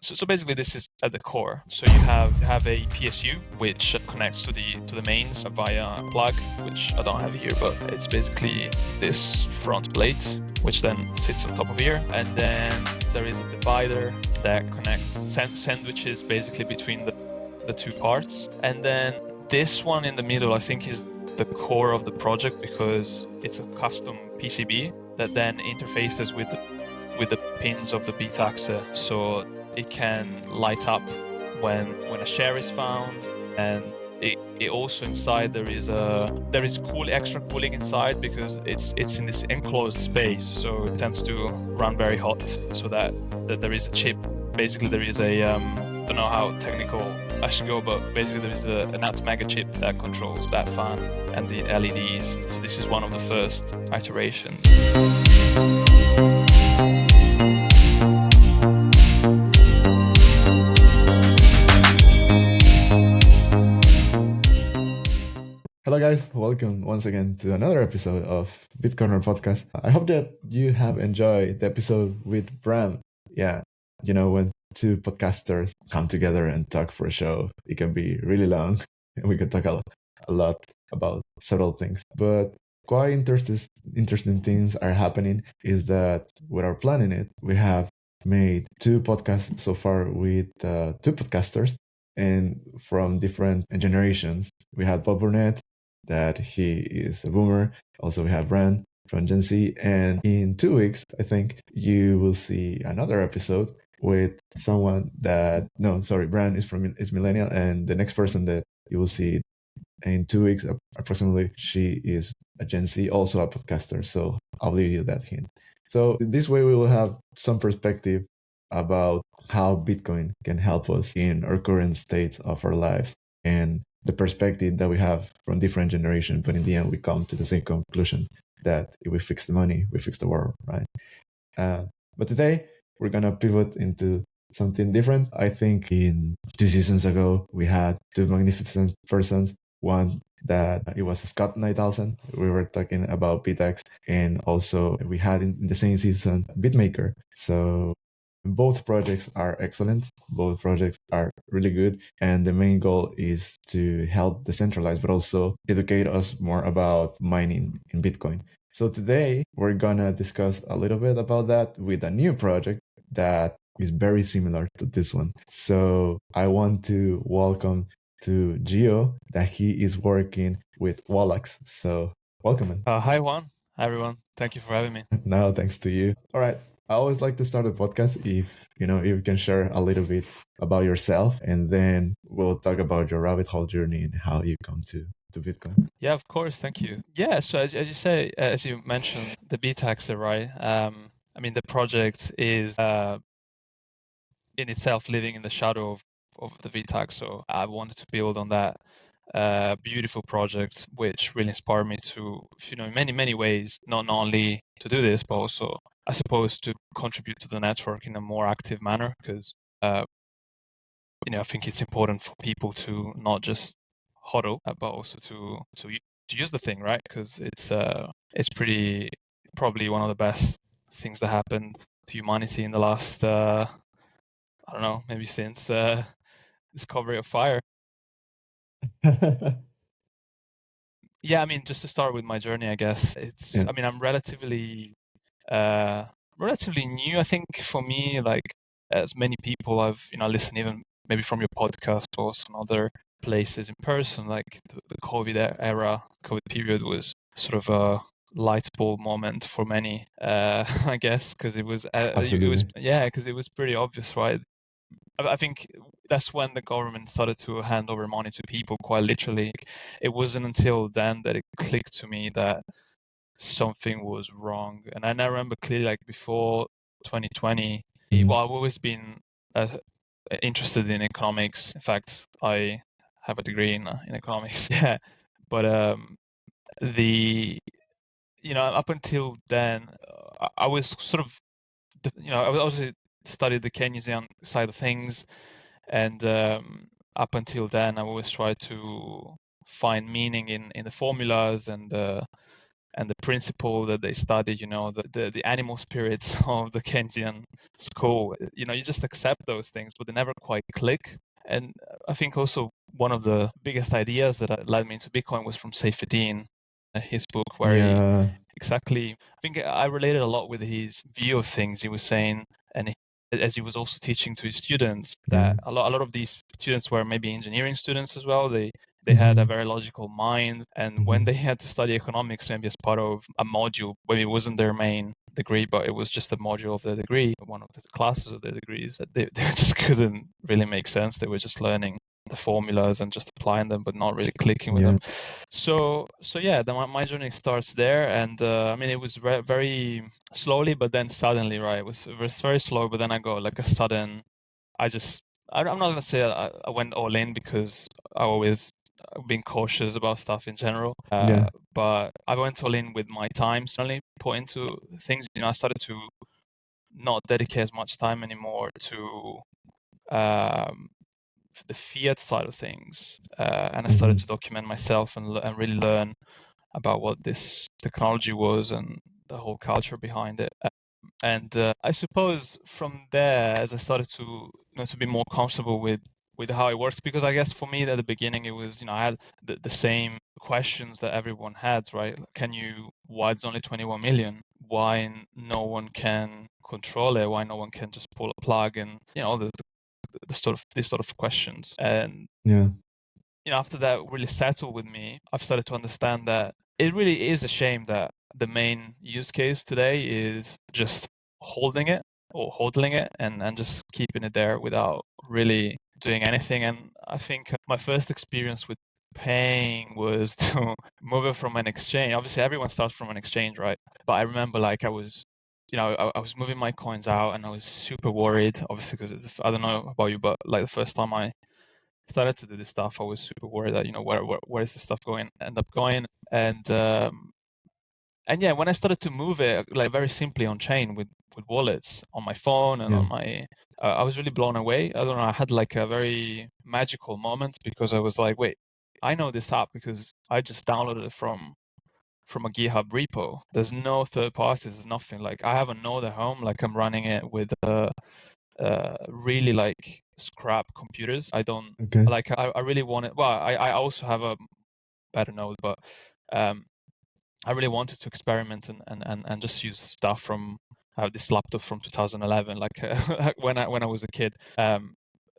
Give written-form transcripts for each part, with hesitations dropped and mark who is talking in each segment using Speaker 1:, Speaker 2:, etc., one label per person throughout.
Speaker 1: So basically, this is at the core. So you have a PSU which connects to the mains via a plug, which I don't have here, but it's basically this front plate which then sits on top of here, and then there is a divider that connects sandwiches basically between the two parts, and then this one in the middle I think is the core of the project because it's a custom PCB that then interfaces with the pins of the Bitaxe, so it can light up when a share is found, and it also inside there is extra cooling inside because it's in this enclosed space, so it tends to run very hot. So that there is a chip. Basically, there is a don't know how technical I should go, but basically there is an Atmega chip that controls that fan and the LEDs. So this is one of the first iterations.
Speaker 2: Hello guys, welcome once again to another episode of BitCorner Podcast. I hope that you have enjoyed the episode with Bram. Yeah, when two podcasters come together and talk for a show, it can be really long and we can talk a lot about several things. But quite interesting things are happening is that with our planning it, we have made two podcasts so far with two podcasters and from different generations. We had Bob Burnett, that he is a boomer. Also, we have Bran from Gen Z. And in 2 weeks, I think you will see another episode with someone Bran is millennial, and the next person that you will see in 2 weeks, approximately, she is a Gen Z, also a podcaster. So I'll leave you that hint. So this way, we will have some perspective about how Bitcoin can help us in our current state of our lives and the perspective that we have from different generations, but in the end, we come to the same conclusion that if we fix the money, we fix the world, right? But today, we're going to pivot into something different. I think in 2 seasons ago, we had two magnificent persons. One that it was Scott 9000. We were talking about Bitaxe, and also we had in the same season Bitmaker. So both projects are excellent. Both projects are really good. And the main goal is to help decentralize, but also educate us more about mining in Bitcoin. So today we're going to discuss a little bit about that with a new project that is very similar to this one. So I want to welcome to Gio that he is working with WallAxe. So welcome, man.
Speaker 1: Hi Juan. Hi everyone. Thank you for having me.
Speaker 2: No, thanks to you. All right. I always like to start a podcast if you can share a little bit about yourself, and then we'll talk about your rabbit hole journey and how you come to Bitcoin.
Speaker 1: Yeah, of course. Thank you. Yeah. So as you say, as you mentioned, the Bitaxe, right? I mean, the project is in itself living in the shadow of the Bitaxe. So I wanted to build on that beautiful project, which really inspired me to, in many ways, not only to do this, but also, I suppose, to contribute to the network in a more active manner, because I think it's important for people to not just hodl, but also to use the thing, right? Because it's probably one of the best things that happened to humanity in the last I don't know, maybe since discovery of fire. Yeah, I mean, just to start with my journey, I guess I mean, I'm relatively new. I think for me, like as many people I've listened even maybe from your podcast or also in other places in person, like the COVID period was sort of a light bulb moment for many, I guess, because it was because it was pretty obvious, right? I think that's when the government started to hand over money to people, quite literally. It wasn't until then that it clicked to me that something was wrong. And I remember clearly, like before 2020, well, I've always been interested in economics. In fact, I have a degree in economics. Yeah, but up until then, I was sort of, I also studied the Keynesian side of things, and up until then, I always tried to find meaning in the formulas and and the principle that they study, the animal spirits of the Keynesian school, you just accept those things, but they never quite click. And I think also one of the biggest ideas that led me into Bitcoin was from Saifedean, his book, where he exactly, I think I related a lot with his view of things. He was saying, and as he was also teaching to his students, that a lot of these students were maybe engineering students as well. They had a very logical mind, and when they had to study economics, maybe as part of a module, maybe it wasn't their main degree, but it was just a module of the degree, one of the classes of the degrees, they just couldn't really make sense. They were just learning the formulas and just applying them, but not really clicking with them. So yeah, my journey starts there, and I mean, it was very slowly, but then suddenly, right? It was very slow, but then I got like a sudden. I'm not gonna say I went all in, because I always been cautious about stuff in general. But I went all in with my time suddenly put into things. I started to not dedicate as much time anymore to the fiat side of things, and I started to document myself and really learn about what this technology was and the whole culture behind it. And I suppose from there, as I started to to be more comfortable with how it works, because I guess for me at the beginning it was, I had the same questions that everyone had, right? Why it's only 21 million? Why no one can control it? Why no one can just pull a plug? And these sort of questions. And after that really settled with me, I've started to understand that it really is a shame that the main use case today is just holding it or hodling it and just keeping it there without really doing anything. And I think my first experience with paying was to move it from an exchange. Obviously, everyone starts from an exchange, right? But I remember I was I was moving my coins out, and I was super worried, obviously, because I don't know about you, but the first time I started to do this stuff, I was super worried that where is this stuff end up going. And yeah, when I started to move it very simply on chain with wallets on my phone and on my, I was really blown away. I don't know, I had a very magical moment, because I was like, wait, I know this app because I just downloaded it from a GitHub repo. There's no third parties. There's nothing. I have a node at home. I'm running it with really scrap computers. I don't I really want it. Well, I also have a better node, but I really wanted to experiment and just use stuff from. I have this laptop from 2011, when I was a kid.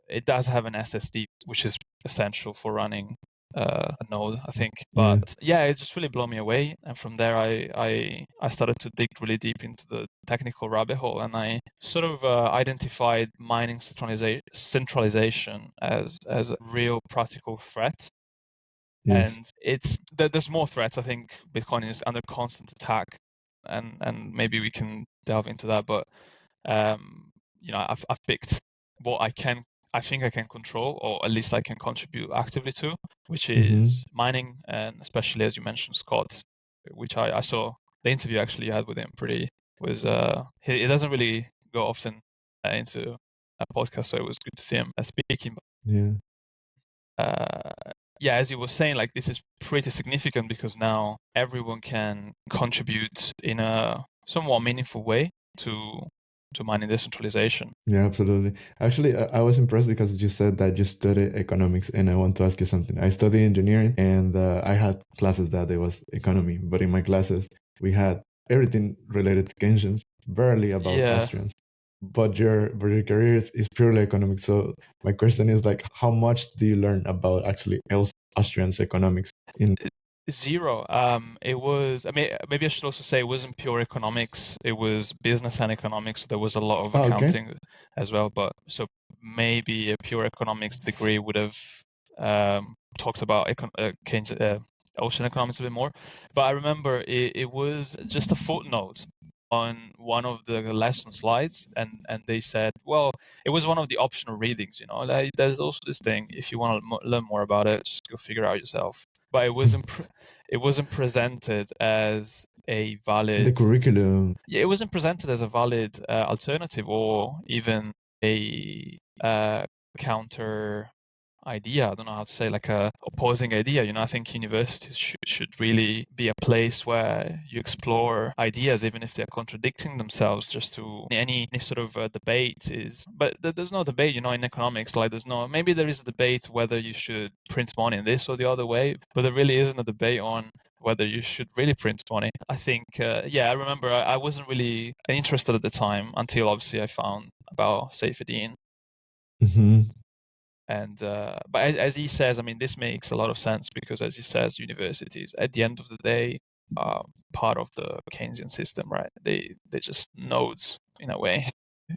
Speaker 1: It does have an SSD, which is essential for running a node, I think. But yeah, it just really blew me away. And from there, I started to dig really deep into the technical rabbit hole, and I sort of identified mining centralization as a real practical threat. And there's more threats. I think Bitcoin is under constant attack, and maybe we can delve into that. But I've picked what I think I can control, or at least I can contribute actively to, which is mining, and especially, as you mentioned, Scott, which I saw the interview actually you had with him. He doesn't really go often into a podcast, so it was good to see him speaking. Yeah, as you were saying, this is pretty significant, because now everyone can contribute in a somewhat meaningful way to mining decentralization.
Speaker 2: Yeah, absolutely. Actually, I was impressed because you said that you study economics, and I want to ask you something. I study engineering, and I had classes that it was economy, but in my classes we had everything related to Keynesians, barely about Austrians. But your career is purely economic. So my question is how much do you learn about actually Austrians economics?
Speaker 1: Zero. It was. I mean, maybe I should also say it wasn't pure economics. It was business and economics. There was a lot of accounting as well. But so maybe a pure economics degree would have talked about ocean economics a bit more. But I remember it was just a footnote on one of the lesson slides, and they said, well, it was one of the optional readings. There's also this thing. If you want to learn more about it, just go figure it out yourself. But it wasn't presented as a valid
Speaker 2: the curriculum.
Speaker 1: Yeah, it wasn't presented as a valid alternative, or even a counter idea. I don't know how to say, like a opposing idea. I think universities should really be a place where you explore ideas, even if they're contradicting themselves. Just to any sort of debate is, but there's no debate, in economics. Like maybe there is a debate whether you should print money in this or the other way, but there really isn't a debate on whether you should really print money. I think, I remember I wasn't really interested at the time until obviously I found about Seyfedin.
Speaker 2: Mm-hmm.
Speaker 1: And but as he says, I mean, this makes a lot of sense because, as he says, universities at the end of the day are part of the Keynesian system, right? They're just nodes in a way.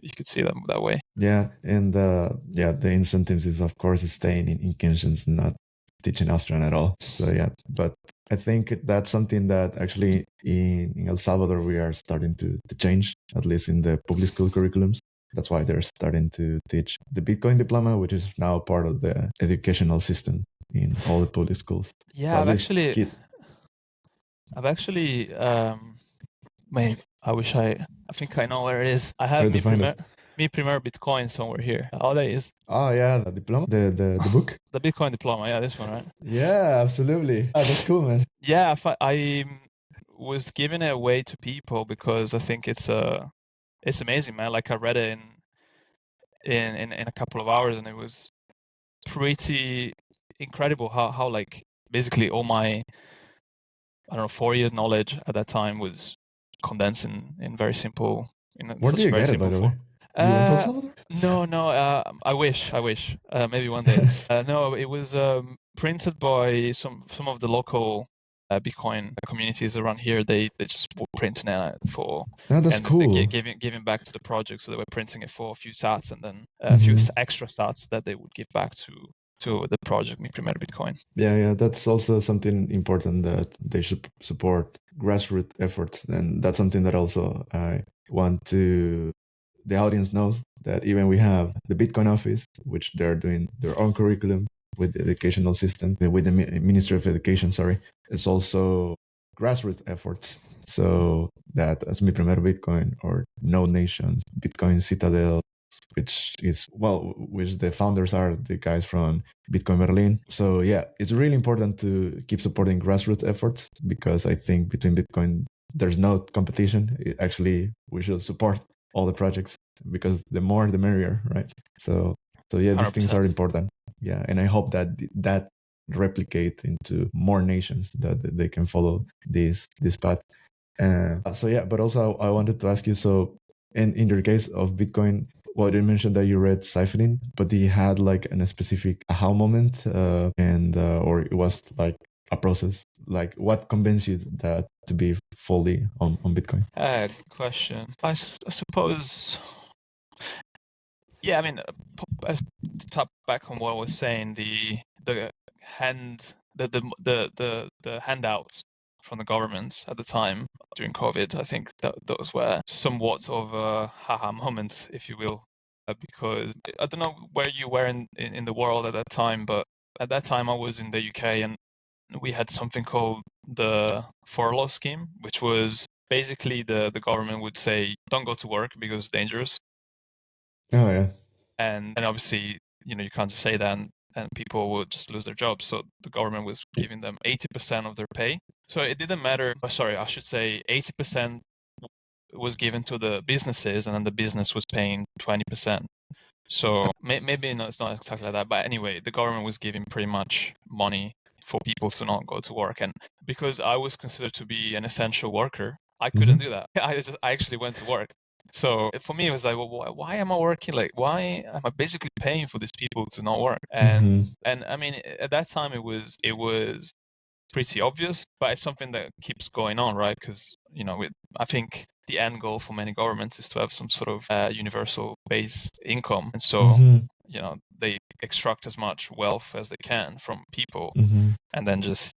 Speaker 1: You could see them that way.
Speaker 2: Yeah, and the incentives is of course staying in Keynesians, not teaching Austrian at all. So yeah, but I think that's something that actually in El Salvador we are starting to change, at least in the public school curriculums. That's why they're starting to teach the Bitcoin diploma, which is now part of the educational system in all the public schools.
Speaker 1: Yeah,
Speaker 2: So
Speaker 1: I've actually, I wish I think I know where it is. I have
Speaker 2: try to find it.
Speaker 1: Mi Primer Bitcoin somewhere here. Oh, there it is.
Speaker 2: Oh yeah, the diploma, the book.
Speaker 1: The Bitcoin diploma, yeah, this one, right?
Speaker 2: Yeah, absolutely. Oh, that's cool, man.
Speaker 1: Yeah, I was giving it away to people because I think it's amazing, man. Like I read it in a couple of hours, and it was pretty incredible how like basically all my, I don't know, 4 years knowledge at that time was condensed in very simple,
Speaker 2: Where
Speaker 1: such
Speaker 2: do
Speaker 1: a
Speaker 2: you
Speaker 1: very
Speaker 2: get it, by
Speaker 1: simple
Speaker 2: the way?
Speaker 1: form.
Speaker 2: Do you want to El Salvador?
Speaker 1: No. I wish. Maybe one day. No, it was printed by some of the local Bitcoin communities around here. They just were printing it for,
Speaker 2: Oh, that's
Speaker 1: and they
Speaker 2: cool.
Speaker 1: giving back to the project. So they were printing it for a few sats, and then a few extra sats that they would give back to the project Mi Primer Bitcoin.
Speaker 2: Yeah, that's also something important, that they should support grassroots efforts, and that's something that also I want to the audience knows, that even we have the Bitcoin office, which they're doing their own curriculum with the educational system, with the Ministry of Education, sorry. It's also grassroots efforts. So that as Mi Primer Bitcoin or No Nations, Bitcoin Citadel, which the founders are the guys from Bitcoin Berlin. So yeah, it's really important to keep supporting grassroots efforts, because I think between Bitcoin, there's no competition. Actually, we should support all the projects, because the more the merrier, right? So yeah, these
Speaker 1: 100%.
Speaker 2: things are important. Yeah, and I hope that replicate into more nations, that they can follow this path. So yeah, but also I wanted to ask you, so in your case of Bitcoin, well, you mentioned that you read Seyfedin, but you had like a specific aha moment, or it was like a process? Like, what convinced you that to be fully on Bitcoin?
Speaker 1: Good question. I suppose. Yeah, I mean, to tap back on what I was saying, the handouts from the governments at the time during COVID, I think that those were somewhat of a haha moment, if you will, because I don't know where you were in the world at that time, but at that time I was in the UK, and we had something called the furlough scheme, which was basically the government would say, don't go to work because it's dangerous.
Speaker 2: Oh yeah.
Speaker 1: And obviously, you can't just say that, and people would just lose their jobs. So the government was giving them 80% of their pay. So it didn't matter. Sorry, I should say 80% was given to the businesses, and then the business was paying 20%. So maybe it's not exactly like that, but anyway, the government was giving pretty much money for people to not go to work. And because I was considered to be an essential worker, I couldn't do that. I actually went to work. So for me, it was like, well, why am I working? Like, why am I basically paying for these people to not work? And I mean, at that time, it was pretty obvious, but it's something that keeps going on, right? Because I think the end goal for many governments is to have some sort of universal base income, and so they extract as much wealth as they can from people, and then just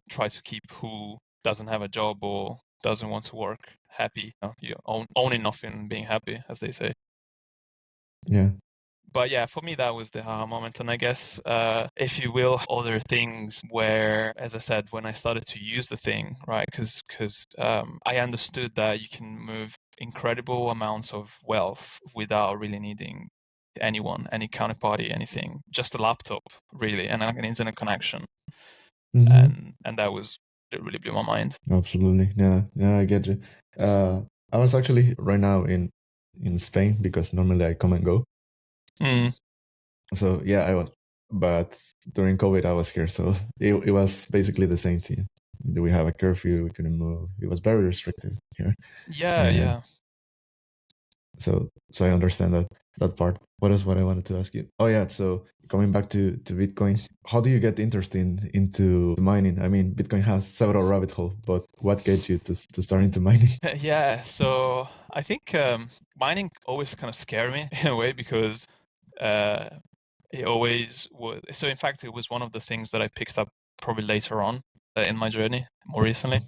Speaker 1: try to keep who doesn't have a job or doesn't want to work happy. Owning nothing and being happy, as they say.
Speaker 2: Yeah.
Speaker 1: But yeah, for me, that was the aha moment. And I guess, if you will, other things where, as I said, when I started to use the thing, right, because I understood that you can move incredible amounts of wealth without really needing anyone, any counterparty, anything, just a laptop really, and like an internet connection.
Speaker 2: Mm-hmm.
Speaker 1: And it really blew my mind.
Speaker 2: Absolutely. Yeah, I get you. I was actually right now in Spain because normally I come and go. So yeah, I was, but during COVID I was here, so it was basically the same thing. We have a curfew, we couldn't move. It was very restricted here.
Speaker 1: Yeah.
Speaker 2: So I understand that part. What is what I wanted to ask you? Oh yeah, so coming back to Bitcoin, how do you get interested into mining? I mean, Bitcoin has several rabbit holes, but what gets you to start into mining?
Speaker 1: Yeah, so I think mining always kind of scared me in a way because it always was. So in fact, it was one of the things that I picked up probably later on in my journey, more recently.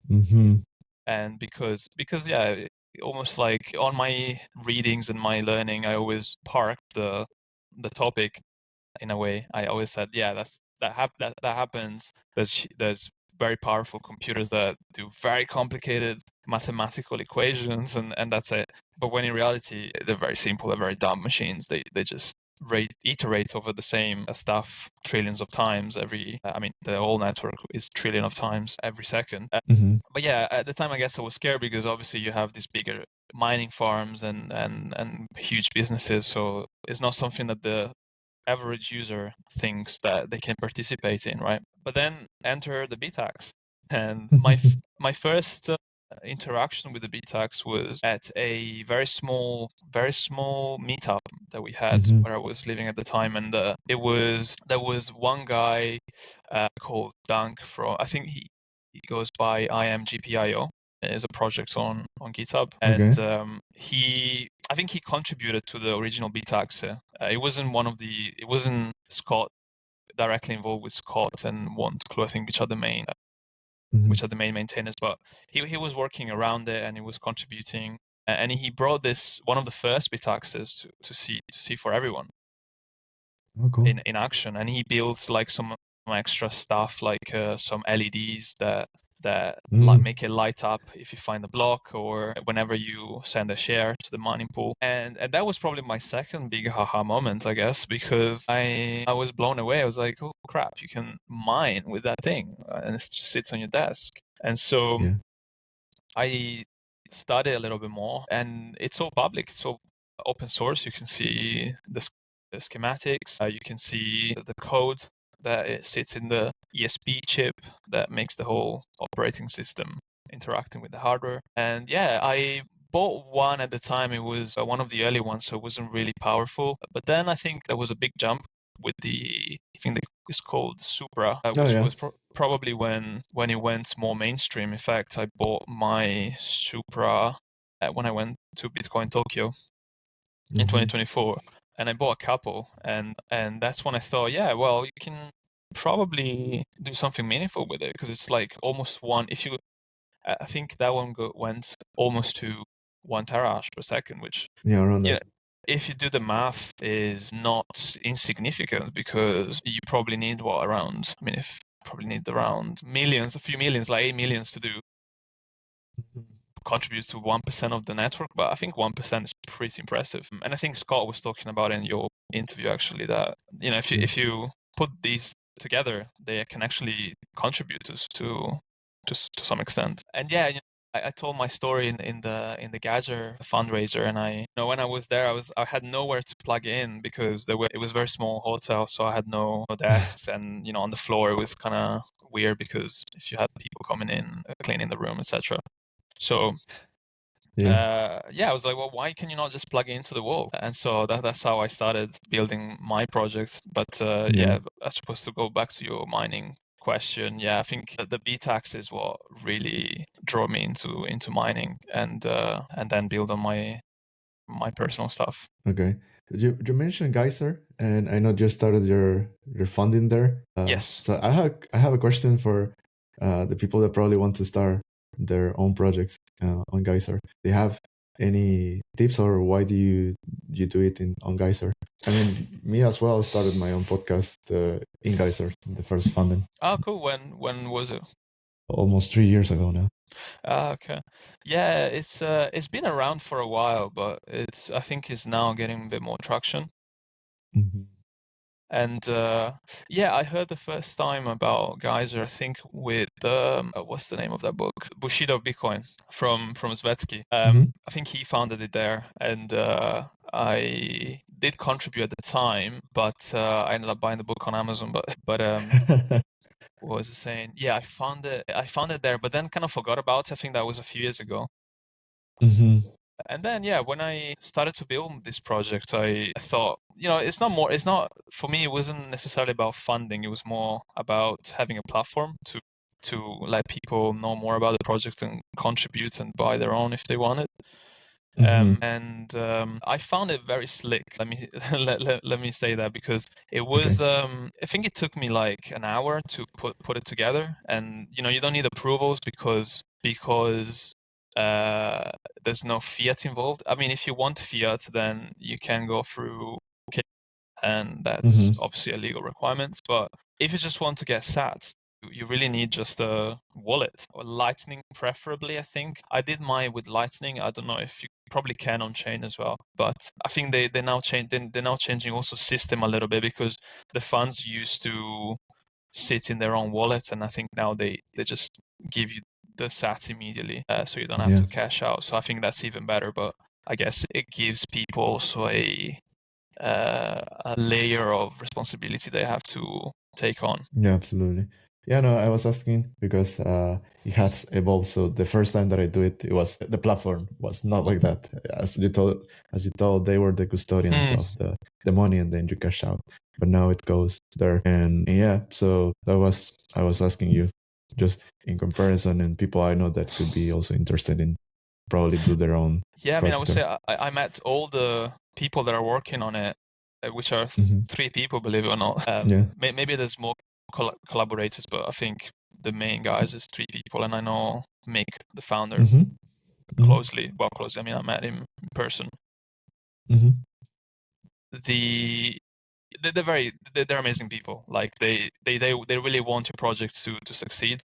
Speaker 2: Mm-hmm.
Speaker 1: And because yeah, almost like on my readings and my learning, I always parked the topic in a way. I always said, yeah, that happens. There's very powerful computers that do very complicated mathematical equations, and that's it. But when in reality, they're very simple, they're very dumb machines. They just iterate over the same stuff trillions of times I mean, the whole network is trillion of times every second.
Speaker 2: Mm-hmm.
Speaker 1: But yeah, at the time, I guess I was scared because obviously you have these bigger mining farms and huge businesses. So it's not something that the average user thinks that they can participate in, right? But then enter the Bitaxe, and my first interaction with the Bitaxe was at a very small meetup that we had
Speaker 2: Mm-hmm.
Speaker 1: where I was living at the time, and there was one guy called Dunk from, I think he goes by IMGPIO. Is a project on GitHub, and
Speaker 2: Okay.
Speaker 1: I think he contributed to the original Bitaxe. It wasn't Scott directly involved with Scott and WantClue, I think, which are the main maintainers, but he was working around it and he was contributing, and he brought this one of the first Bitaxes to see for everyone
Speaker 2: Oh, cool.
Speaker 1: in action, and he built like some extra stuff like some LEDs that make it light up if you find a block or whenever you send a share to the mining pool. And that was probably my second big haha moment, I guess, because I was blown away. I was like, oh crap, you can mine with that thing, and it just sits on your desk. And so
Speaker 2: Yeah.
Speaker 1: I studied a little bit more, and it's all public, it's all open source. You can see the schematics, you can see the code that it sits in the ESP chip that makes the whole operating system interacting with the hardware. And yeah, I bought one at the time. It was one of the early ones, so it wasn't really powerful. But then I think there was a big jump with I think it's called Supra, which was probably when it went more mainstream. In fact, I bought my Supra when I went to Bitcoin Tokyo in 2024, and I bought a couple, and that's when I thought, yeah, well, you can probably do something meaningful with it, because it's like almost I think that one went almost to 1 terahash per second, which
Speaker 2: around that.
Speaker 1: if you do the math, is not insignificant, because you probably need around millions, a few millions, like 8 millions to contribute to 1% of the network, but I think 1% is pretty impressive. And I think Scott was talking about in your interview actually that, if you put these together, they can actually contribute to some extent. And yeah, I told my story in the Geyser fundraiser, and when I was there, I had nowhere to plug in because it was a very small hotel, so I had no desks, and on the floor it was kind of weird because if you had people coming in cleaning the room, etc. So I was like, well, why can you not just plug it into the wall? And so that's how I started building my projects. But I suppose to go back to your mining question, I think the Bitaxe is what really drew me into mining, and then build on my personal stuff.
Speaker 2: Okay. You mentioned Geyser, and I know you started your funding there.
Speaker 1: Yes.
Speaker 2: So I have a question for the people that probably want to start their own projects on Geyser. Do you have any tips, or why do you do it on Geyser? I mean, me as well started my own podcast in Geyser, the first funding.
Speaker 1: Oh, cool. When was it?
Speaker 2: almost 3 years ago now.
Speaker 1: Okay. Yeah, it's been around for a while, but I think it's now getting a bit more traction.
Speaker 2: Mm-hmm.
Speaker 1: And yeah, I heard the first time about Geyser, I think with what's the name of that book? Bushido of Bitcoin from Svetsky.
Speaker 2: Mm-hmm.
Speaker 1: I think he founded it there, and I did contribute at the time, but I ended up buying the book on Amazon. But what was it saying? Yeah, I found it there, but then kind of forgot about it. I think that was a few years ago.
Speaker 2: Mm-hmm.
Speaker 1: And then, yeah, when I started to build this project, I thought, for me, it wasn't necessarily about funding. It was more about having a platform to let people know more about the project and contribute and buy their own if they wanted.
Speaker 2: Mm-hmm.
Speaker 1: And I found it very slick. Let me let me say that, because it
Speaker 2: Okay.
Speaker 1: was I think it took me like an hour to put it together, and you don't need approvals because there's no fiat involved. I mean, if you want fiat, then you can go through, and that's
Speaker 2: Mm-hmm.
Speaker 1: obviously a legal requirement. But if you just want to get sats, you really need just a wallet, or Lightning preferably. I think I did mine with Lightning. I don't know if you probably can on chain as well, but I think they're now changing also system a little bit, because the funds used to sit in their own wallet, and I think now they just give you the sats immediately, so you don't have
Speaker 2: Yeah.
Speaker 1: to cash out. So I think that's even better. But I guess it gives people also a layer of responsibility they have to take on.
Speaker 2: Yeah, absolutely. Yeah, no, I was asking because it has evolved. So the first time that I do it, the platform was not like that. As you told, they were the custodians of the money, and then you cash out. But now it goes there, and yeah. So I was asking you, just in comparison, and people I know that could be also interested in probably do their own.
Speaker 1: Yeah, I mean, I would say
Speaker 2: project.
Speaker 1: I met all the people that are working on it, which are
Speaker 2: Mhm.
Speaker 1: 3 people, believe it or not.
Speaker 2: Yeah.
Speaker 1: Maybe there's more collaborators, but I think the main guys is 3 people, and I know Mick, the founder,
Speaker 2: Mhm. Mhm.
Speaker 1: closely. Well, closely. I mean, I met him in person.
Speaker 2: Mhm.
Speaker 1: They're amazing people. Like they really want your project to succeed,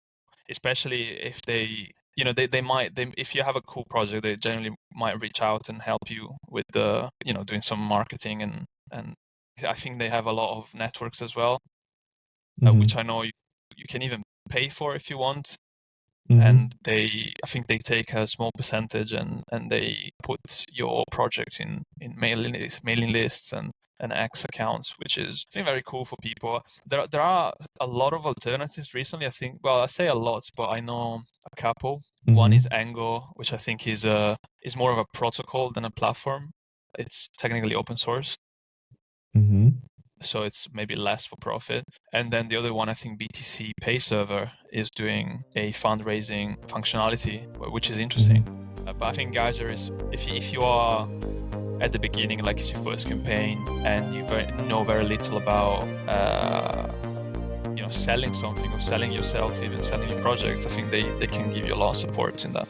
Speaker 1: especially if if you have a cool project, they generally might reach out and help you with doing some marketing, and I think they have a lot of networks as well, which I know you can even pay for if you want. And I think they take a small percentage, and they put your project in mailing lists and X accounts, which is, I think, very cool for people. There are a lot of alternatives recently. I think, well, I say a lot, but I know a couple. One is Ango, which I think is more of a protocol than a platform. It's technically open source, so it's maybe less for profit. And then the other one, I think BTC Pay Server is doing a fundraising functionality, which is interesting. But I think Geyser is, if you are at the beginning, like it's your first campaign, and you know very little about selling something, or selling yourself, even selling your project, I think they can give you a lot of support in that.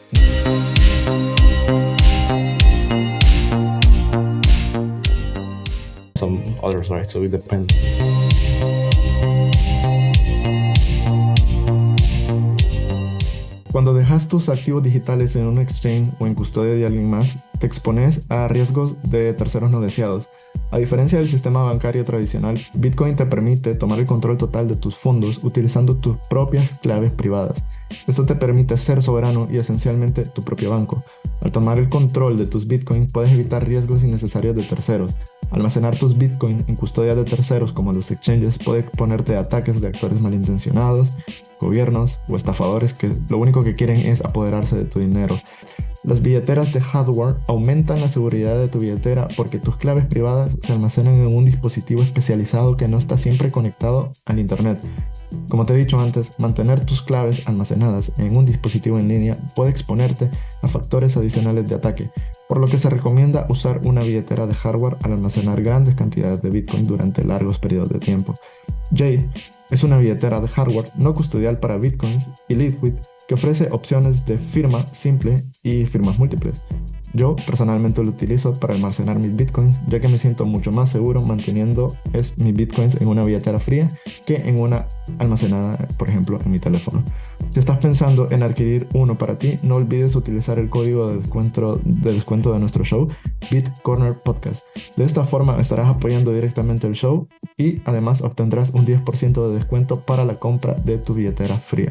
Speaker 2: Some others, right? So it depends. Cuando dejas tus activos digitales en un exchange o en custodia de alguien más, te expones a riesgos de terceros no deseados. A diferencia del sistema bancario tradicional, Bitcoin te permite tomar el control total de tus fondos utilizando tus propias claves privadas. Esto te permite ser soberano y esencialmente tu propio banco. Al tomar el control de tus Bitcoins, puedes evitar riesgos innecesarios de terceros. Almacenar tus Bitcoin en custodia de terceros como los exchanges puede exponerte a ataques de actores malintencionados, gobiernos o estafadores que lo único que quieren es apoderarse de tu dinero. Las billeteras de hardware aumentan la seguridad de tu billetera porque tus claves privadas se almacenan en un dispositivo especializado que no está siempre conectado al internet. Como te he dicho antes, mantener tus claves almacenadas en un dispositivo en línea puede exponerte a factores adicionales de ataque, por lo que se recomienda usar una billetera de hardware al almacenar grandes cantidades de Bitcoin durante largos periodos de tiempo. Jade es una billetera de hardware no custodial para Bitcoins y Liquid que ofrece opciones de firma simple y firmas múltiples. Yo personalmente lo utilizo para almacenar mis Bitcoins, ya que me siento mucho más seguro manteniendo mis Bitcoins en una billetera fría que en una almacenada, por ejemplo, en mi teléfono. Si estás pensando en adquirir uno para ti, no olvides utilizar el código de descuento de nuestro show, BitCorner Podcast. De esta forma estarás apoyando directamente el show y además obtendrás un 10% de descuento para la compra de tu billetera fría.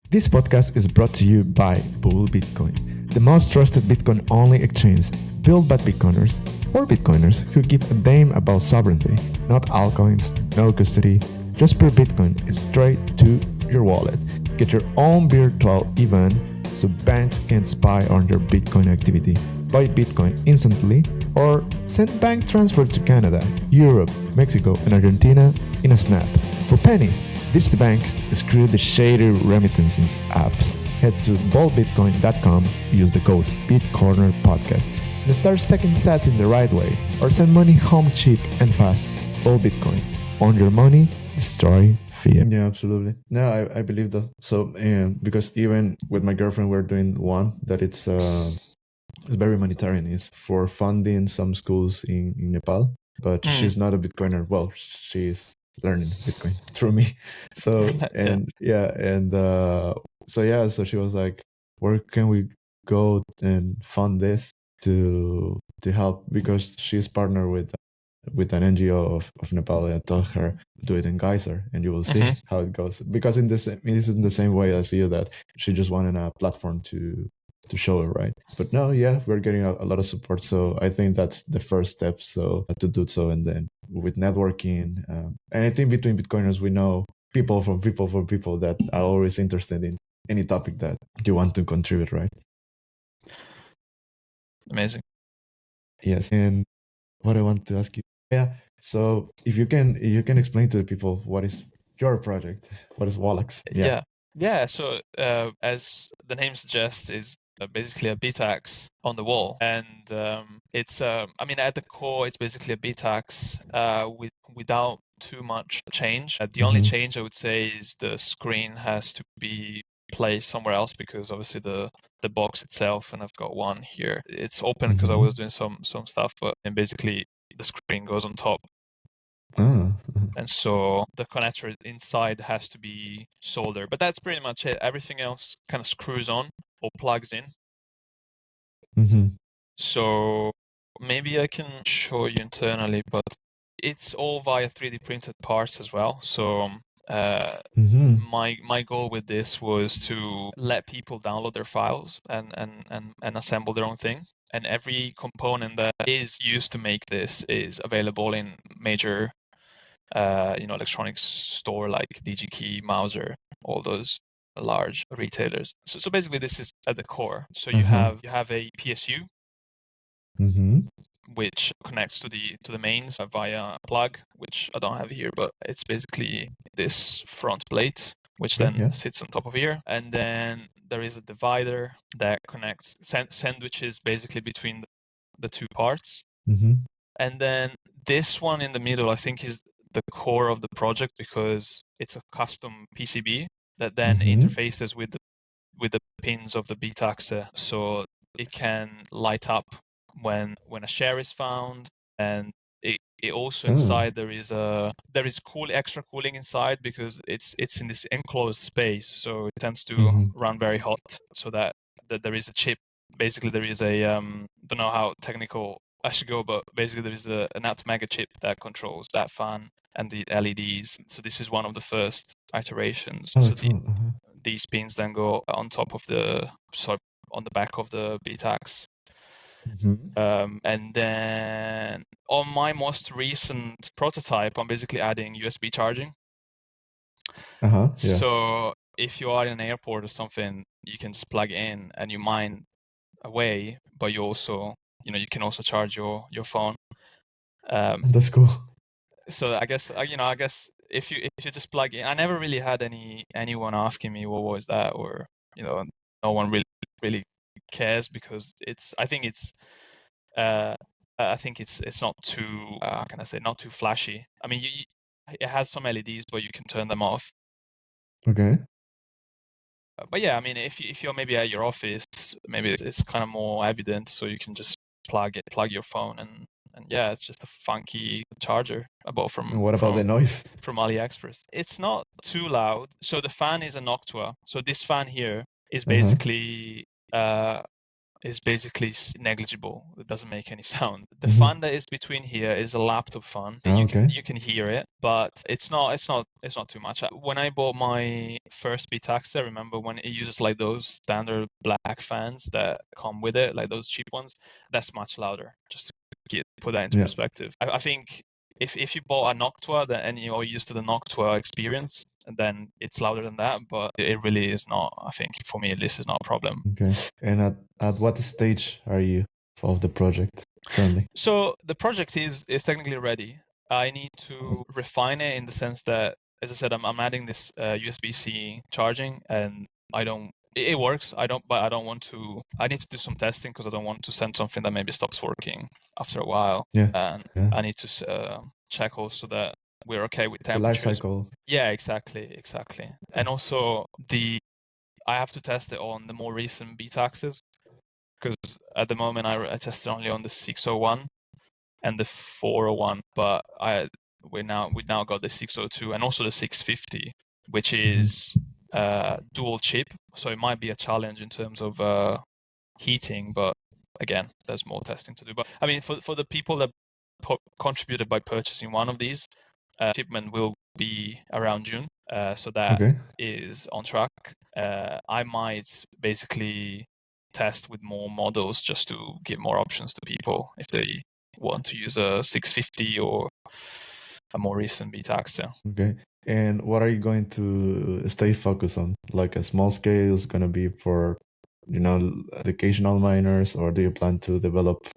Speaker 2: This podcast is brought to you by Bull Bitcoin, the most trusted Bitcoin-only exchange built by Bitcoiners for Bitcoiners who give a damn about sovereignty, not altcoins, no custody, just pure Bitcoin straight to your wallet. Get your own virtual event so banks can spy on your Bitcoin activity. Buy Bitcoin instantly or send bank transfer to Canada, Europe, Mexico, and Argentina in a snap. For pennies, ditch the banks, screw the shady remittances apps. Head to ballbitcoin.com, use the code BitCorner Podcast, and start stacking sats in the right way, or send money home cheap and fast. Ball Bitcoin. Own your money, destroy fiat. Yeah, absolutely. No, I believe that. So, because even with my girlfriend, we're doing one that it's very humanitarian. It's for funding some schools in Nepal, but she's not a Bitcoiner. Well, she's learning Bitcoin through me. So so she was like, where can we go and fund this to help, because she's partnered with an NGO of Nepal. I told her, do it in Geyser and you will see how it goes, because it's in the same way as you, that she just wanted a platform to show it, right? But no, yeah, we're getting a lot of support, so I think that's the first step, so to do so. And then with networking, and I think between Bitcoiners, we know people from people that are always interested in any topic that you want to contribute, right?
Speaker 1: Amazing.
Speaker 2: Yes. And what I want to ask you, so if you can explain to the people, what is your project, what is WallAxe?
Speaker 1: So as the name suggests, is basically a Bitaxe on the wall, and it's at the core, it's basically a Bitaxe without too much change. The only change I would say is the screen has to be placed somewhere else, because obviously the box itself, and I've got one here, it's open because I was doing some stuff, but and basically the screen goes on top. And so the connector inside has to be soldered, but that's pretty much it. Everything else kind of screws on or plugs in. So maybe I can show you internally, but it's all via 3D printed parts as well. So my goal with this was to let people download their files and assemble their own thing. And every component that is used to make this is available in major electronics store like DigiKey, Mauser, all those large retailers. So basically, this is at the core. So you have a PSU, which connects to the mains via a plug, which I don't have here, but it's basically this front plate, which then sits on top of here. And then there is a divider that connects, sandwiches basically between the two parts. And then this one in the middle, I think, is the core of the project, because it's a custom PCB that then interfaces with the pins of the Bitaxe, so it can light up when a share is found. And it also inside there is extra cooling inside, because it's in this enclosed space, so it tends to run very hot, so that there is a chip. Basically, there is a don't know how technical I should go, but basically there is an Atmega chip that controls that fan and the LEDs. So this is one of the first iterations. These pins then go on top of on the back of the Bitaxe. And then on my most recent prototype, I'm basically adding USB charging. So if you are in an airport or something, you can just plug in and you mine away, but you also, you can also charge your phone.
Speaker 2: That's cool.
Speaker 1: So I guess if you just plug in, I never really had anyone asking me what was that, or no one really cares, because I think it's not too how can I say, not too flashy. I mean, it has some LEDs, but you can turn them off.
Speaker 2: Okay.
Speaker 1: But yeah, I mean, if you're maybe at your office, maybe it's kind of more evident, so you can just plug your phone, and yeah, it's just a funky charger I bought
Speaker 2: And what about the noise?
Speaker 1: from AliExpress. It's not too loud. So the fan is a Noctua. So this fan here is basically negligible. It doesn't make any sound. The fan that is between here is a laptop fan. You can hear it, but it's not too much. When I bought my first Bitaxe, I remember when it uses like those standard black fans that come with it, like those cheap ones. That's much louder. Just to put that into perspective. I think if you bought a Noctua and you're used to the Noctua experience, then it's louder than that, but it really is not. I think for me, this is not a problem.
Speaker 2: Okay. And at what stage are you of the project currently?
Speaker 1: So the project is technically ready. I need to refine it in the sense that, as I said, I'm adding this USB-C charging, and it works. I don't want to. I need to do some testing because I don't want to send something that maybe stops working after a while. And I need to check also that we're okay with temperatures.
Speaker 2: The life cycle.
Speaker 1: Yeah, exactly. And also I have to test it on the more recent Bitaxes, because at the moment I tested only on the 601 and the 401, but we now got the 602 and also the 650, which is dual chip, so it might be a challenge in terms of heating, but again, there's more testing to do. But I mean, for the people that contributed by purchasing one of these, shipment will be around June, so that is on track. I might basically test with more models just to give more options to people if they want to use a 650 or a more recent Bitaxe.
Speaker 2: Okay. And what are you going to stay focused on? Like a small scale is going to be for, educational miners, or do you plan to develop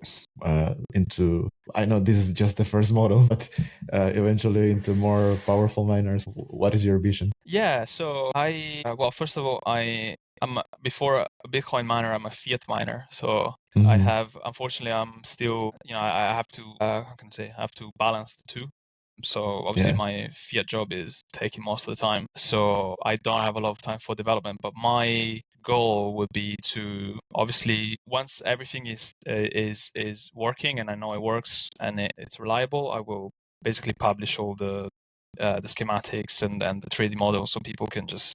Speaker 2: into, I know this is just the first model, but eventually into more powerful miners? What is your vision?
Speaker 1: Yeah, so first of all, before a Bitcoin miner, I'm a fiat miner. So unfortunately, I'm still, I have to, how can I say, I have to balance the two. So obviously my fiat job is taking most of the time. So I don't have a lot of time for development, but my goal would be to, obviously, once everything is working and I know it works and it's reliable, I will basically publish all the schematics and the 3D models so people can just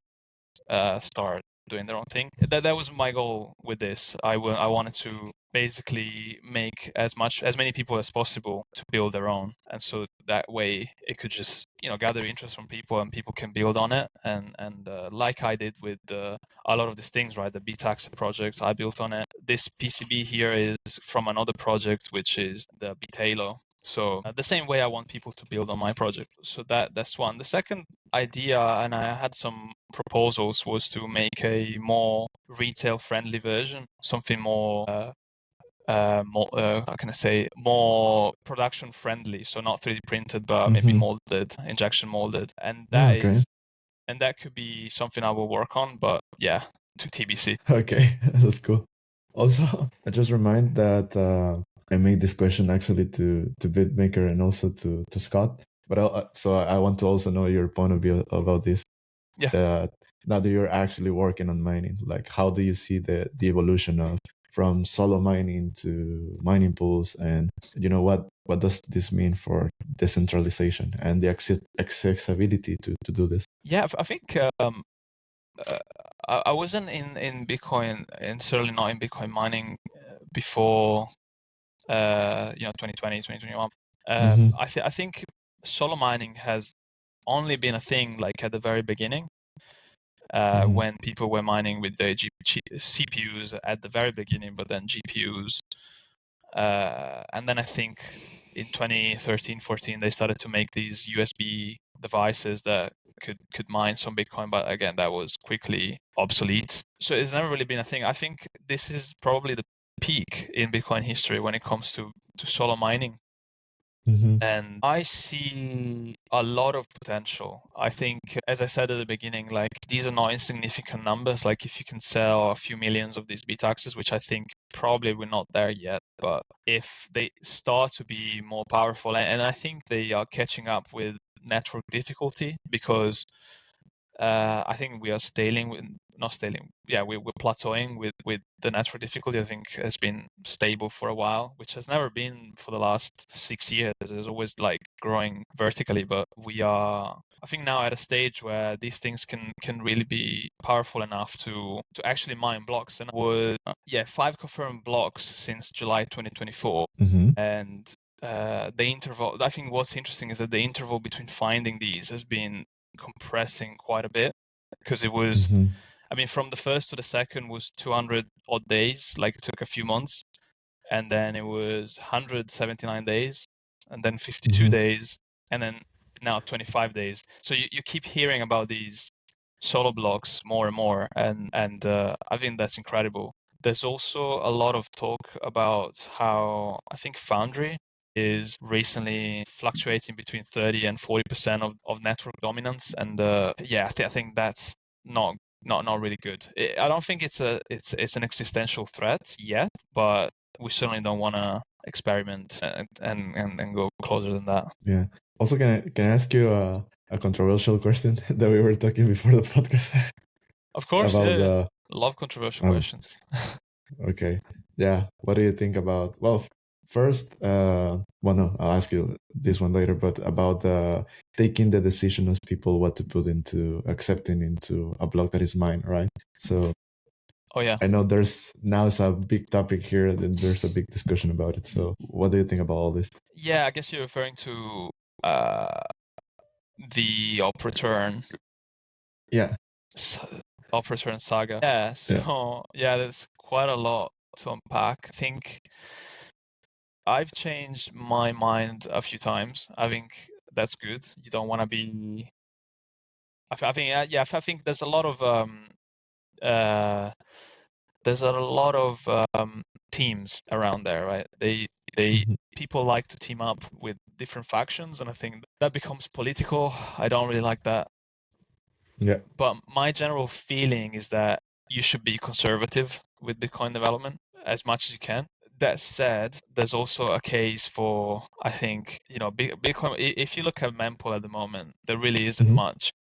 Speaker 1: start doing their own thing. That was my goal with this. I wanted to basically make as many people as possible to build their own, and so that way it could just gather interest from people and people can build on it, and like I did with a lot of these things, right? The Bitaxe projects, I built on it. This PCB here is from another project, which is the Bitalo. So the same way I want people to build on my project. So that's one. The second idea, and I had some proposals, was to make a more retail-friendly version, something more, how can I say, more production-friendly. So not 3D printed, but maybe molded, injection molded, and that could be something I will work on. But yeah, to TBC.
Speaker 2: Okay, that's cool. Also, I just remind that I made this question actually to BitMaker and also to Scott. But so I want to also know your point of view about this.
Speaker 1: Yeah.
Speaker 2: Now that you're actually working on mining, like how do you see the evolution from solo mining to mining pools, and what does this mean for decentralization and the accessibility to do this?
Speaker 1: Yeah, I think I wasn't in Bitcoin, and certainly not in Bitcoin mining before 2020, 2021. I think solo mining has only been a thing like at the very beginning, when people were mining with the CPUs at the very beginning, but then GPUs, and then I think in 2013, 14 they started to make these USB devices that could mine some Bitcoin, but again that was quickly obsolete. So it's never really been a thing. I think this is probably the peak in Bitcoin history when it comes to solo mining. And I see a lot of potential. I think, as I said at the beginning, like these are not insignificant numbers. Like if you can sell a few millions of these Bitaxes, which I think probably we're not there yet, but if they start to be more powerful, and I think they are catching up with network difficulty, because I think we are not staling. Yeah, we're plateauing with the network difficulty. I think has been stable for a while, which has never been for the last 6 years. It's always like growing vertically, but we are, I think, now at a stage where these things can really be powerful enough to actually mine blocks. And would 5 confirmed blocks since July 2024, and the interval. I think what's interesting is that the interval between finding these has been compressing quite a bit, because it was, I mean, from the first to the second was 200 odd days, like it took a few months, and then it was 179 days, and then 52 days, and then now 25 days. So you keep hearing about these solo blocks more and more, and I think that's incredible. There's also a lot of talk about how I think Foundry is recently fluctuating between 30 and 40% of network dominance, and I think that's not really good. I don't think it's an existential threat yet, but we certainly don't want to experiment and go closer than that.
Speaker 2: Yeah. Also, can I ask you a controversial question that we were talking before the podcast?
Speaker 1: Of course,
Speaker 2: about
Speaker 1: yeah. Love controversial questions.
Speaker 2: Okay. Yeah. What do you think about? Well, first, well, no, I'll ask you this one later. But about taking the decision of people what to put into accepting into a block that is mine, right? So.
Speaker 1: Oh yeah.
Speaker 2: I know there's now it's a big topic here, and there's a big discussion about it. So, what do you think about all this?
Speaker 1: Yeah, I guess you're referring to the op return.
Speaker 2: Yeah.
Speaker 1: Op return saga. Yeah. So yeah, there's quite a lot to unpack. I think I've changed my mind a few times. I think that's good. You don't want to be. I think I think there's a lot of teams around there, right? People like to team up with different factions, and I think that becomes political. I don't really like that.
Speaker 2: Yeah.
Speaker 1: But my general feeling is that you should be conservative with Bitcoin development as much as you can. That said, there's also a case for, I think, Bitcoin. If you look at mempool at the moment, there really isn't much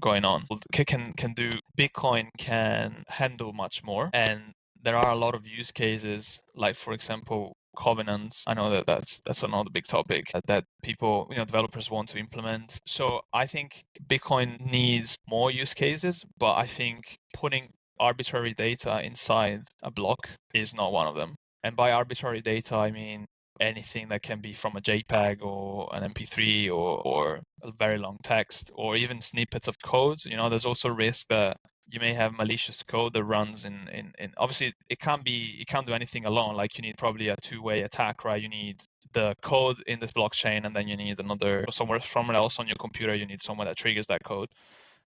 Speaker 1: going on. Bitcoin can handle much more, and there are a lot of use cases, like for example covenants. I know that's another big topic that people, developers want to implement. So I think Bitcoin needs more use cases, but I think putting arbitrary data inside a block is not one of them. And by arbitrary data, I mean anything that can be from a JPEG or an MP3 or a very long text, or even snippets of code. There's also risk that you may have malicious code that runs in obviously it can't do anything alone. Like you need probably a two-way attack, right? You need the code in this blockchain, and then you need another somewhere else on your computer. You need someone that triggers that code.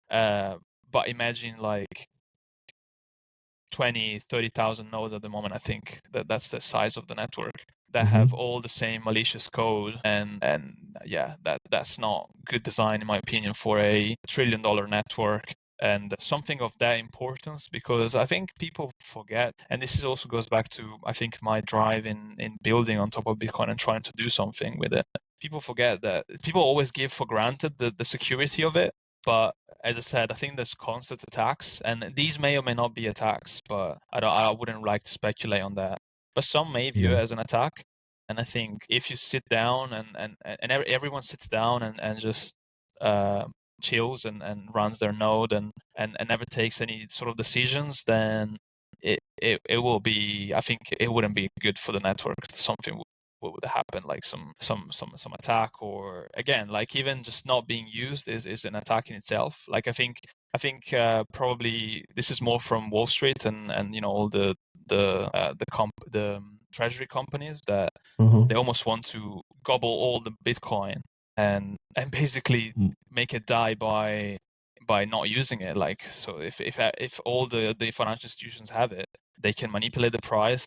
Speaker 1: But imagine like 20, 30,000 nodes at the moment. I think that's the size of the network that have all the same malicious code, and that's not good design in my opinion for a $1 trillion network. And something of that importance, because I think people forget, and this also goes back to, I think, my drive in building on top of Bitcoin and trying to do something with it. People forget that people always give for granted the security of it. But as I said, I think there's constant attacks, and these may or may not be attacks, but I wouldn't like to speculate on that. But some may view it as an attack. And I think if you sit down and everyone sits down and just chills and runs their node and never takes any sort of decisions, then it will be, I think it wouldn't be good for the network. Something would happen, like some attack, or again, like even just not being used is an attack in itself. Like I think probably this is more from Wall Street and all the treasury companies that they almost want to gobble all the Bitcoin and basically make it die by not using it. Like, so if all the financial institutions have it, they can manipulate the price.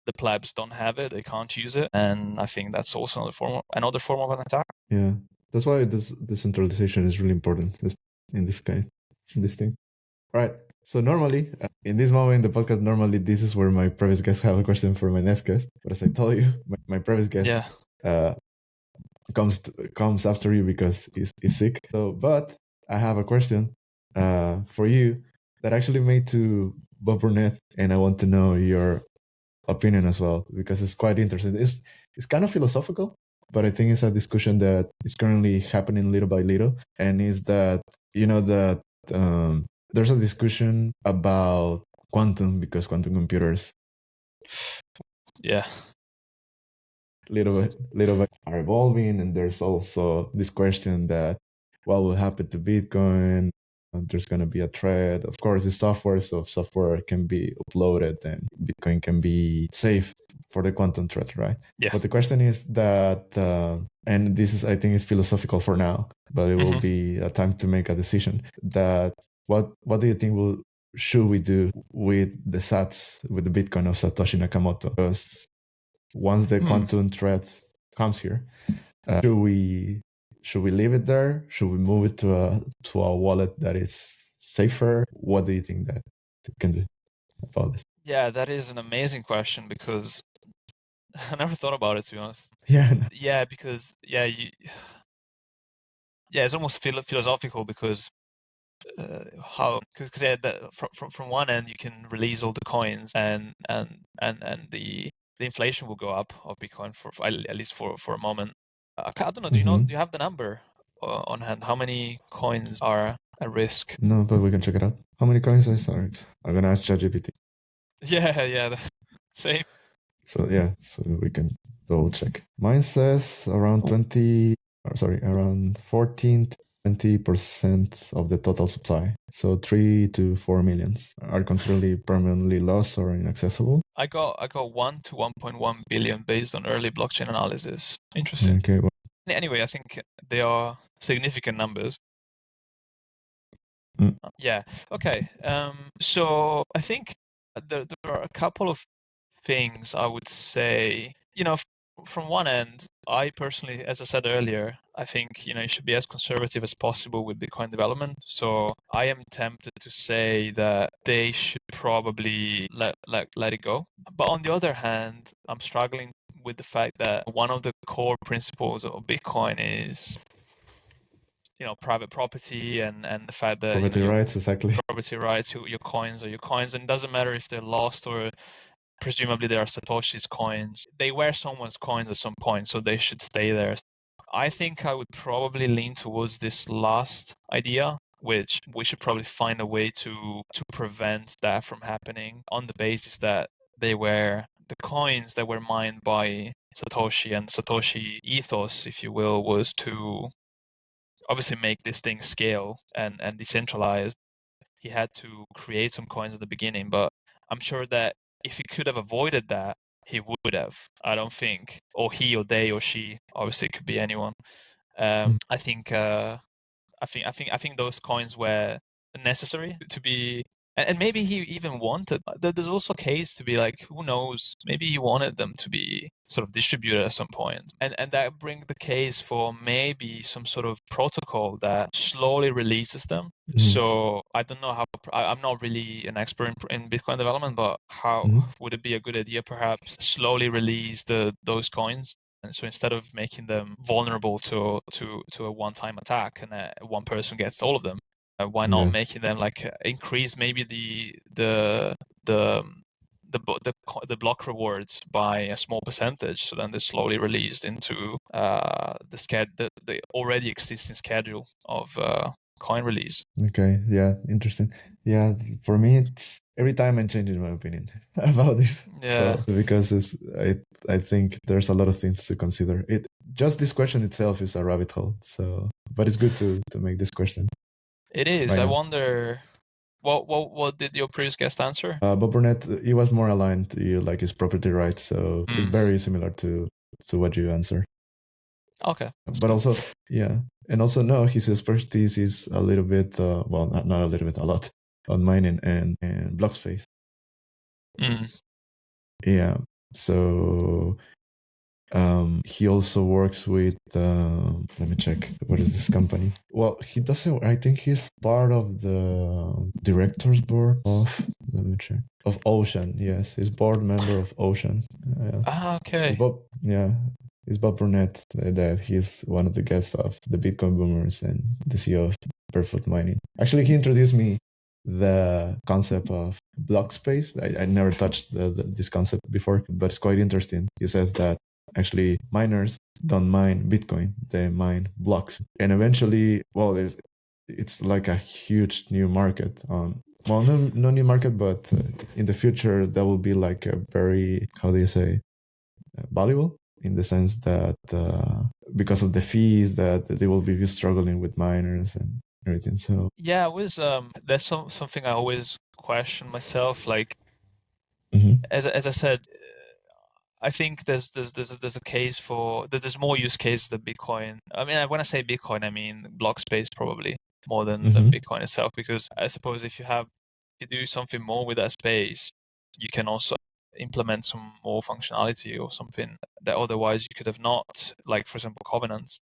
Speaker 1: the plebs don't have it, they can't use it, and I think that's also another form of an attack.
Speaker 2: Yeah, that's why this decentralization is really important in this thing. All right. So normally, in this moment in the podcast, normally this is where my previous guests have a question for my next guest. But as I told you, my previous guest comes after you because he's sick. So, but I have a question for you that actually made to Bob Burnett, and I want to know your opinion as well because it's quite interesting. It's kind of philosophical, but I think it's a discussion that is currently happening little by little, and is that that there's a discussion about quantum because quantum computers, little bit are evolving, and there's also this question that what will happen to Bitcoin. There's going to be a threat. Of course, it's software, so software can be uploaded and Bitcoin can be safe for the quantum threat, right?
Speaker 1: Yeah.
Speaker 2: But the question is that, and this is, I think, is philosophical for now, but it will be a time to make a decision. That what do you think should we do with the Sats, with the Bitcoin of Satoshi Nakamoto? Because once the quantum threat comes here, should we leave it there? Should we move it to a wallet that is safer? What do you think that we can do about this?
Speaker 1: Yeah, that is an amazing question because I never thought about it, to be honest.
Speaker 2: Yeah.
Speaker 1: Yeah, because it's almost philosophical because from one end you can release all the coins and the inflation will go up of Bitcoin for at least for a moment. I don't know. Do you have the number on hand? How many coins are at risk?
Speaker 2: No, but we can check it out. How many coins are there? I'm gonna ask ChatGPT.
Speaker 1: Yeah, same.
Speaker 2: So we can double check. Mine says around 14 to 20% of the total supply. So 3 to 4 millions are considered permanently lost or inaccessible.
Speaker 1: I got 1 to 1.1 billion based on early blockchain analysis. Interesting.
Speaker 2: Okay. Well,
Speaker 1: anyway, I think they are significant numbers. Yeah. Okay. So I think there are a couple of things I would say. From one end, I personally, as I said earlier, I think you should be as conservative as possible with Bitcoin development. So I am tempted to say that they should probably let it go. But on the other hand, I'm struggling with the fact that one of the core principles of Bitcoin is private property and the fact that
Speaker 2: property rights, exactly.
Speaker 1: Property rights, your coins are your coins, and it doesn't matter if they're lost or presumably they are Satoshi's coins. They were someone's coins at some point, so they should stay there. I think I would probably lean towards this last idea, which we should probably find a way to prevent that from happening on the basis that they were the coins that were mined by Satoshi, and Satoshi ethos, if you will, was to obviously make this thing scale and decentralized. He had to create some coins at the beginning, but I'm sure that if he could have avoided that, he would have. I don't think, or he or they or she, obviously it could be anyone. I think those coins were necessary to be, and maybe he even wanted. There's also a case to be like, who knows? Maybe he wanted them to be sort of distributed at some point, and that brings the case for maybe some sort of protocol that slowly releases them. So I don't know how. I'm not really an expert in Bitcoin development, but how would it be a good idea? Perhaps slowly release those coins. And so instead of making them vulnerable to a one-time attack and one person gets all of them, why not making them like increase maybe the block rewards by a small percentage, so then they're slowly released into the already existing schedule of coin release.
Speaker 2: Okay, yeah, interesting. Yeah, for me, it's every time I'm changing my opinion about this.
Speaker 1: Yeah.
Speaker 2: So, because I think there's a lot of things to consider. Just this question itself is a rabbit hole. So, but it's good to make this question.
Speaker 1: It is.
Speaker 2: Right
Speaker 1: I
Speaker 2: now.
Speaker 1: wonder what did your previous guest answer?
Speaker 2: Bob Burnett, he was more aligned to like his property rights, so it's very similar to what you answered.
Speaker 1: Okay.
Speaker 2: But also, yeah. And also, no, his expertise is a little bit, well, not a little bit, a lot on mining and block space. Yeah. So he also works with let me check, what is this company? Well, he doesn't, I think he's part of the directors board of, let me check, of Ocean. Yes, he's board member of Ocean.
Speaker 1: Okay.
Speaker 2: It's Bob, yeah, it's Bob Burnett, that he's one of the guests of the Bitcoin Boomers and the CEO of Barefoot Mining. Actually, he introduced me the concept of block space. I never touched this concept before, but it's quite interesting. He says that actually miners don't mine Bitcoin, they mine blocks. And eventually, well, it's like a huge new market. Well, no new market, but in the future, that will be like a very, how do you say, valuable, in the sense that because of the fees that they will be struggling with miners and everything. So
Speaker 1: Yeah, I was there's something I always question myself. Like as I said, I think there's a case for that. There's more use cases than Bitcoin. I mean, when I say Bitcoin, I mean block space probably more than Bitcoin itself. Because I suppose if you do something more with that space, you can also implement some more functionality or something that otherwise you could have not. Like for example, covenants.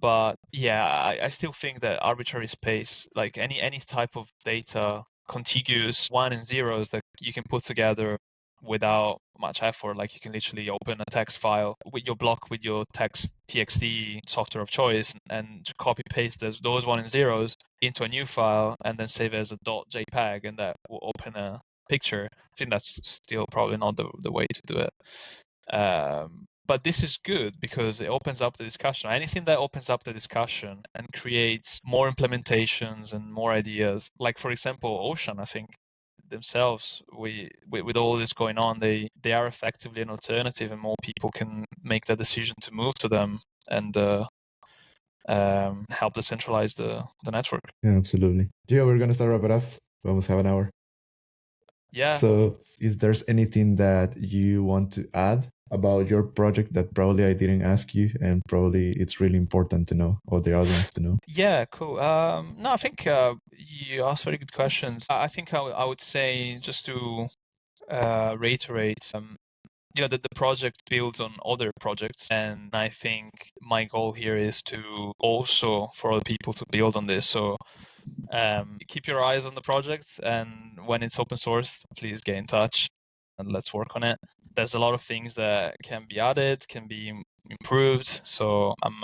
Speaker 1: But yeah, I still think that arbitrary space, like any type of data, contiguous one and zeros that you can put together without much effort, like you can literally open a text file with your block with your text txt software of choice and copy paste those one and zeros into a new file and then save it as a .jpeg, and that will open a picture. I think that's still probably not the way to do it. But this is good because it opens up the discussion. Anything that opens up the discussion and creates more implementations and more ideas, like for example, Ocean, I think themselves, with all this going on, they are effectively an alternative, and more people can make that decision to move to them and help decentralize the network.
Speaker 2: Yeah, absolutely. Yeah, we're gonna start wrap it up. We almost have an hour.
Speaker 1: Yeah.
Speaker 2: So, is there's anything that you want to add about your project that probably I didn't ask you, and probably it's really important to know, or the audience to know?
Speaker 1: Yeah, cool. No, I think you asked very good questions. I think I would say, just to reiterate, that the project builds on other projects, and I think my goal here is to also for other people to build on this. So keep your eyes on the project, and when it's open source, please get in touch and let's work on it. There's a lot of things that can be added, can be improved. So I'm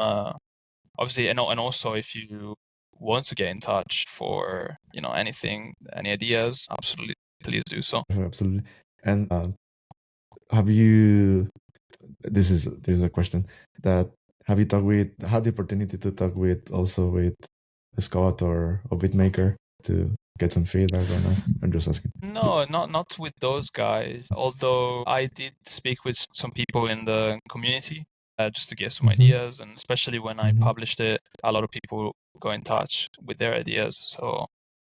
Speaker 1: obviously, and also if you want to get in touch for anything, any ideas, absolutely, please do so.
Speaker 2: Absolutely. And have you? This is a question that have you had the opportunity to talk with Scott or BitMaker to get some feedback or not? I'm just asking.
Speaker 1: No, not with those guys. Although I did speak with some people in the community just to get some ideas, and especially when I published it, a lot of people got in touch with their ideas. So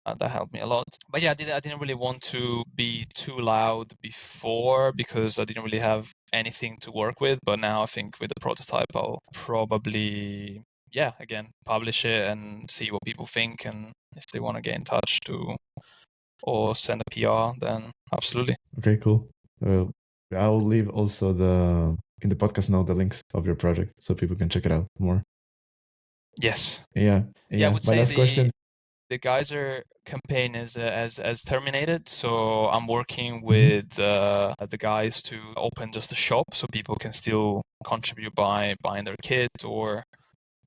Speaker 1: that helped me a lot. But yeah, I didn't really want to be too loud before because I didn't really have anything to work with. But now I think with the prototype, I'll probably, again, publish it and see what people think. And if they want to get in touch or send a PR, then absolutely.
Speaker 2: Okay, cool. I'll leave also in the podcast note the links of your project so people can check it out more.
Speaker 1: Yes.
Speaker 2: Yeah.
Speaker 1: I would
Speaker 2: My
Speaker 1: say
Speaker 2: last question.
Speaker 1: The Geyser campaign is as terminated, so I'm working with the guys to open just a shop so people can still contribute by buying their kit, or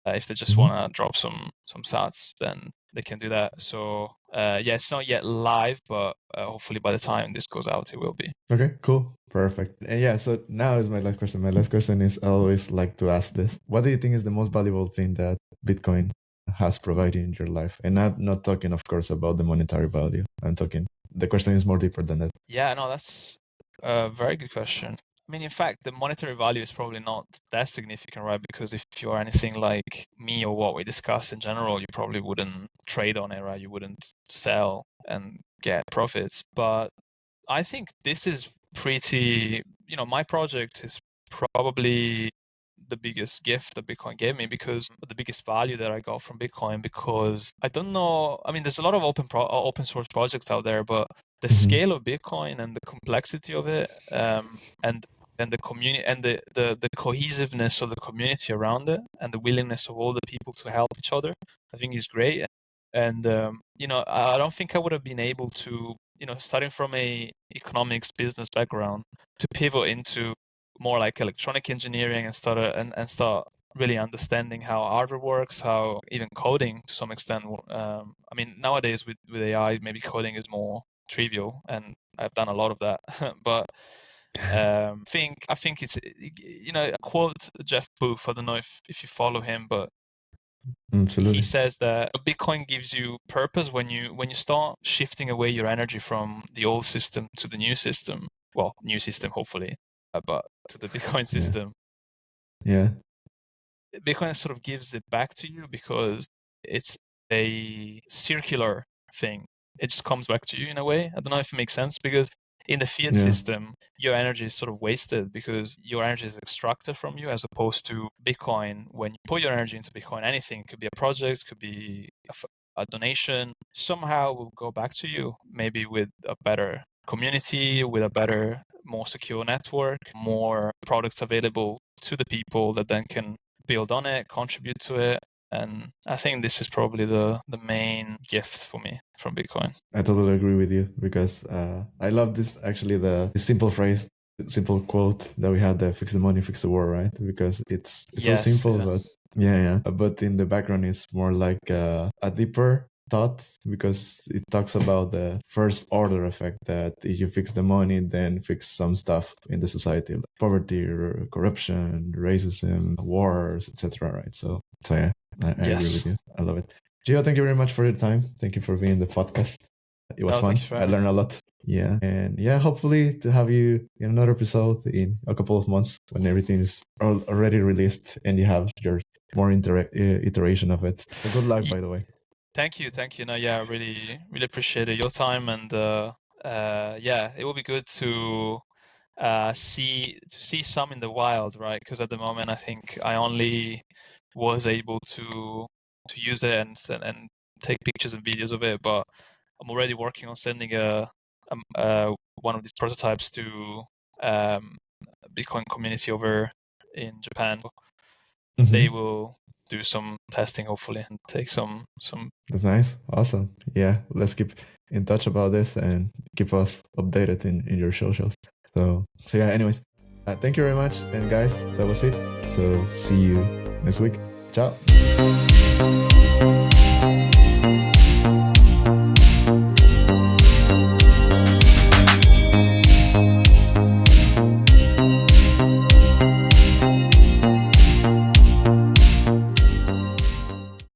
Speaker 1: if they just want to drop some sats, then they can do that. So it's not yet live, but hopefully by the time this goes out, it will be.
Speaker 2: Okay, cool. Perfect. And so now is my last question. My last question is, I always like to ask this. What do you think is the most valuable thing that Bitcoin has provided in your life? And I'm not talking, of course, about the monetary value. The question is more deeper than that.
Speaker 1: Yeah, no, that's a very good question. I mean, in fact, the monetary value is probably not that significant, right? Because if you're anything like me or what we discussed in general, you probably wouldn't trade on it, right? You wouldn't sell and get profits. But I think this is pretty, my project is probably the biggest gift that Bitcoin gave me, because the biggest value that I got from Bitcoin, because I don't know, I mean, there's a lot of open source projects out there, but the scale of Bitcoin and the complexity of it, and the community and the cohesiveness of the community around it, and the willingness of all the people to help each other, I think is great. And I don't think I would have been able to, starting from a economics business background, to pivot into more like electronic engineering and start really understanding how hardware works, how even coding to some extent. I mean, nowadays with AI, maybe coding is more trivial, and I've done a lot of that. But I think it's, quote Jeff Booth. I don't know if you follow him, but
Speaker 2: Absolutely.
Speaker 1: he says that Bitcoin gives you purpose when you start shifting away your energy from the old system to the new system. Well, new system hopefully, but to the Bitcoin system.
Speaker 2: Yeah.
Speaker 1: Bitcoin sort of gives it back to you because it's a circular thing. It just comes back to you in a way. I don't know if it makes sense, because in the fiat system, your energy is sort of wasted because your energy is extracted from you, as opposed to Bitcoin. When you put your energy into Bitcoin, anything, could be a project, could be a donation, somehow will go back to you, maybe with a better community, with a better, more secure network, more products available to the people that then can build on it, contribute to it. And I think this is probably the main gift for me from Bitcoin.
Speaker 2: I totally agree with you, because I love this, actually, the simple phrase, simple quote that we had, the fix the money, fix the war, right? Because it's so simple, but but in the background it's more like a deeper thought, because it talks about the first order effect, that if you fix the money, then fix some stuff in the society, like poverty, or corruption, racism, wars, etc. Right? So yeah, I agree with you. I love it. Gio, thank you very much for your time. Thank you for being in the podcast. It was fun. I learned a lot. Yeah. And hopefully to have you in another episode in a couple of months, when everything is already released and you have your more iteration of it. So good luck, by the way.
Speaker 1: Thank you. No, I really appreciated your time, and it will be good to see some in the wild, right? Because at the moment, I think I only was able to use it and take pictures and videos of it, but I'm already working on sending one of these prototypes to Bitcoin community over in Japan. They will do some testing, hopefully, and take some.
Speaker 2: That's nice. Awesome. Yeah, let's keep in touch about this and keep us updated in your socials. So yeah, anyways, thank you very much. And guys, that was it. So see you next week. Ciao.